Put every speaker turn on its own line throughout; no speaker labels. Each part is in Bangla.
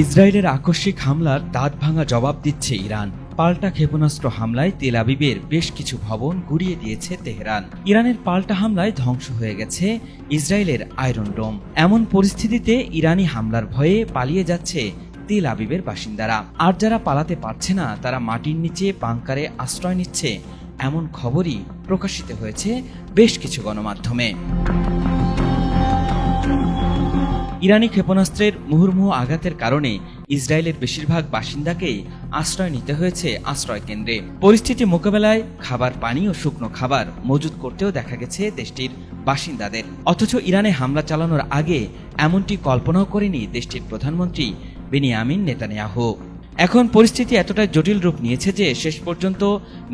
ইসরায়েলের আকস্মিক হামলার দাঁতভাঙা জবাব দিচ্ছে ইরান। পাল্টা ক্ষেপণাস্ত্র হামলায় তেল আবিবের বেশ কিছু ভবন গুঁড়িয়ে দিয়েছে তেহরান। ইরানের পাল্টা হামলায় ধ্বংস হয়ে গেছে ইসরায়েলের আয়রন ডোম। এমন পরিস্থিতিতে ইরানি হামলার ভয়ে পালিয়ে যাচ্ছে তেল আবিবের বাসিন্দারা। আর যারা পালাতে পারছে না তারা মাটির নিচে বাংকারে আশ্রয় নিচ্ছে, এমন খবরই প্রকাশিত হয়েছে বেশ কিছু গণমাধ্যমে। ইরানি ক্ষেপণাস্ত্রের মুহুর্মুহু আঘাতের কারণে ইসরায়েলের বেশিরভাগ বাসিন্দাকেই আশ্রয় নিতে হয়েছে আশ্রয় কেন্দ্রে। পরিস্থিতি মোকাবেলায় খাবার, পানি ও শুকনো খাবার মজুত করতেও দেখা গেছে দেশটির বাসিন্দাদের। অথচ ইরানে হামলা চালানোর আগে এমনটি কল্পনাও করেনি দেশটির প্রধানমন্ত্রী বেনিয়ামিন নেতানিয়াহু। এখন পরিস্থিতি এতটাই জটিল রূপ নিয়েছে যে শেষ পর্যন্ত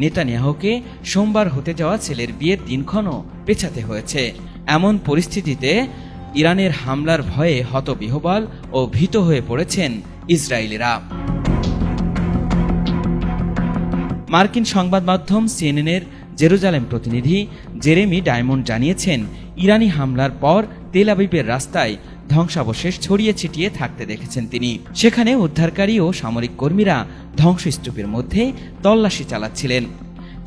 নেতানিয়াহুকে সোমবার হতে যাওয়া ছেলের বিয়ের দিনক্ষণও পেছাতে হয়েছে। এমন পরিস্থিতিতে ইরানের হামলার ভয়ে হতবিহ্বল ও ভীত হয়ে পড়েছেন ইসরায়েলিরা। মার্কিন সংবাদ মাধ্যম সিএনএনের জেরুজালেম প্রতিনিধি জেরেমি ডায়মন্ড জানিয়েছেন, ইরানি হামলার পর তেল আবিবের রাস্তায় ধ্বংসাবশেষ ছড়িয়ে ছিটিয়ে থাকতে দেখেছেন তিনি। সেখানে উদ্ধারকারী ও সামরিক কর্মীরা ধ্বংসস্তূপের মধ্যে তল্লাশি চালাচ্ছিলেন।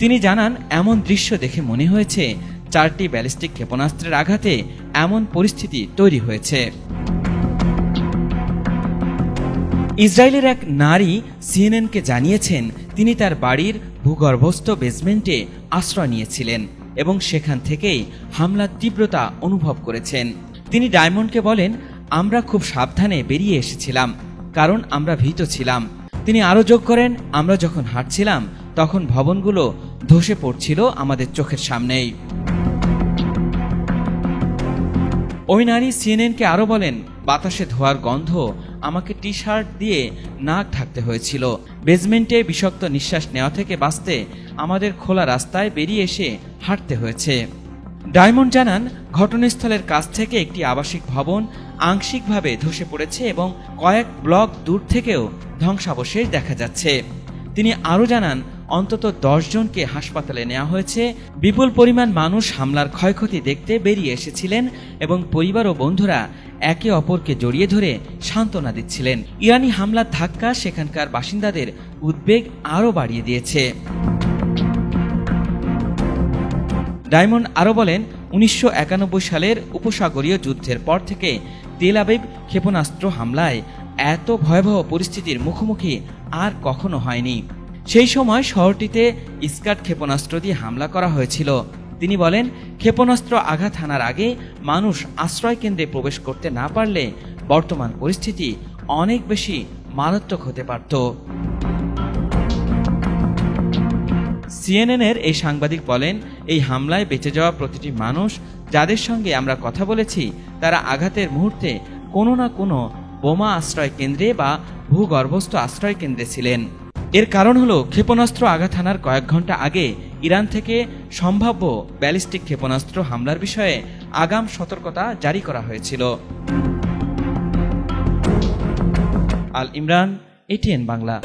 তিনি জানান, এমন দৃশ্য দেখে মনে হয়েছে 4টি ব্যালিস্টিক ক্ষেপণাস্ত্রের আঘাতে এমন পরিস্থিতি তৈরি হয়েছে। ইসরায়েলের এক নারী সিএনএনকে জানিয়েছেন, তিনি তার বাড়ির ভূগর্ভস্থ বেসমেন্টে আশ্রয় নিয়েছিলেন এবং সেখান থেকেই হামলার তীব্রতা অনুভব করেছেন। তিনি ডায়মন্ডকে বলেন, আমরা খুব সাবধানে বেরিয়ে এসেছিলাম কারণ আমরা ভীত ছিলাম। তিনি আরও যোগ করেন, আমরা যখন হাঁটছিলাম তখন ভবনগুলো ধসে পড়ছিল আমাদের চোখের সামনেই। ওই নারী সিএনএনকে আরও বলেন, বাতাসে ধোয়ার গন্ধ, আমাকে টি শার্ট দিয়ে নাক ঢাকতে হয়েছিল। বেসমেন্টে বিষাক্ত নিঃশ্বাস নেওয়া থেকে বাঁচতে আমাদের খোলা রাস্তায় বেরিয়ে এসে হাঁটতে হয়েছে। ডায়মন্ড জানান, ঘটনাস্থলের কাছ থেকে একটি আবাসিক ভবন আংশিকভাবে ধসে পড়েছে এবং কয়েক ব্লক দূর থেকেও ধ্বংসাবশেষ দেখা যাচ্ছে। তিনি আরও জানান, অন্তত 10 জনকে হাসপাতালে নেওয়া হয়েছে। বিপুল পরিমাণ মানুষ হামলার ক্ষয়ক্ষতি দেখতে বেরিয়ে এসেছিলেন এবং পরিবার ও বন্ধুরা একে অপরকে জড়িয়ে ধরে সান্ত্বনা দিচ্ছিলেন। ইরানি হামলার ধাক্কা সেখানকার বাসিন্দাদের উদ্বেগ আরও বাড়িয়ে দিয়েছে। ডায়মন্ড আরও বলেন, 1991 সালের উপসাগরীয় যুদ্ধের পর থেকে তেল আবিব ক্ষেপণাস্ত্র হামলায় এত ভয়াবহ পরিস্থিতির মুখোমুখি আর কখনো হয়নি। সেই সময় শহরটিতে স্কাড ক্ষেপণাস্ত্র দিয়ে হামলা করা হয়েছিল। তিনি বলেন, ক্ষেপণাস্ত্র আঘাত হানার আগে মানুষ আশ্রয় কেন্দ্রে প্রবেশ করতে না পারলে বর্তমান পরিস্থিতি অনেক বেশি মারাত্মক হতে পারত। সিএনএনের এই সাংবাদিক বলেন, এই হামলায় বেঁচে যাওয়া প্রতিটি মানুষ যাদের সঙ্গে আমরা কথা বলেছি তারা আঘাতের মুহূর্তে কোনো না কোনো বোমা আশ্রয় কেন্দ্রে বা ভূগর্ভস্থ আশ্রয় কেন্দ্রে ছিলেন। এর কারণ হলো, ক্ষেপণাস্ত্র আঘাত হানার কয়েক ঘন্টা আগে ইরান থেকে সম্ভাব্য ব্যালিস্টিক ক্ষেপণাস্ত্র হামলার বিষয়ে আগাম সতর্কতা জারি করা হয়েছিল। আল ইমরান, ATN বাংলা।